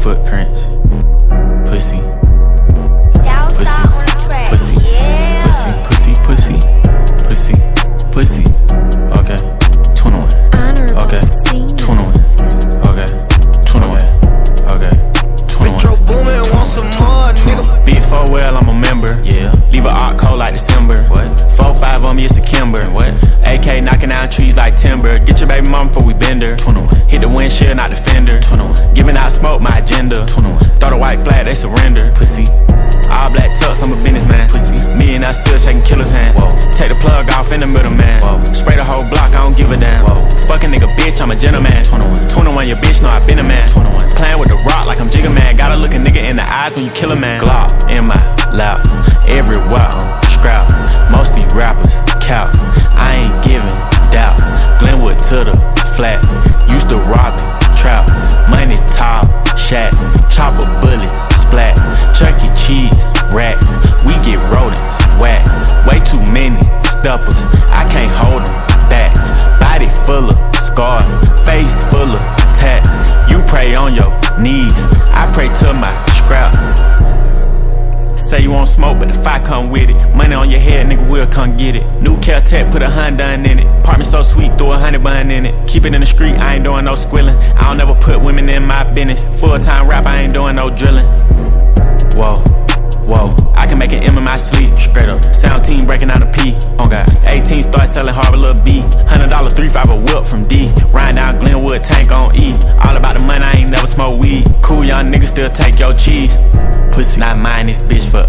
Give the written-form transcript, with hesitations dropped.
footprints. Pussy. Pussy. On the track. Pussy. Yeah. Pussy. Pussy. Pussy. Pussy. Okay. 21. Okay. 21. Okay. 21. Okay. 21. Metro Boomin, want some more, nigga. Big 4 well, I'm a member. Yeah. Leave a art cold like December. What? 4-5 on me, it's a Kimber. What? AK knocking down trees like timber. Get your baby mama before we bend her. 21. Hit the windshield, not the fender. 21. Giving out smoke, my agenda. 21. Throw the white flag, they surrender. Pussy. All black tux, I'm a businessman. Pussy. Me and I still shaking killer's hand. Whoa. Take the plug off in the middle, man. Whoa. Spray the whole block, I don't give a damn. Whoa. Fucking nigga, bitch, I'm a gentleman. 21. 21, your bitch know I been a man. 21. Playing with the rock like I'm Jigga Man. Gotta look a nigga in the eyes when you kill a man. Glock in my lap, everywhere scrap. Most these rappers cap. I ain't giving doubt. Glenwood to the flat. Used to rob it, trap. Money top, shack. Chopper bullets, splat. Chuck E. Cheese, racks. We get rodents, whack. Way too many steppers. I can't hold them back. Body full of scars. Face full of tats. You pray on your knees. I pray to my scrap. Say you want smoke, but the fire come with it. Money on your head, nigga, will come get it. New Caltech, put a Honda in it. Apartment so sweet, throw a honey bun in it. Keep it in the street, I ain't doing no squilling. I don't never put women in my business. Full-time rap, I ain't doing no drilling. Whoa, whoa, I can make an M in my sleep. Straight up, sound team breaking down a P. Oh God, 18 start selling Harbor Lil B. $100, 3-5 a whip from D. Riding down Glenwood, tank on E. All about the money, I ain't never smoke weed. Cool young niggas still take your cheese. Pussy, not mine, this bitch for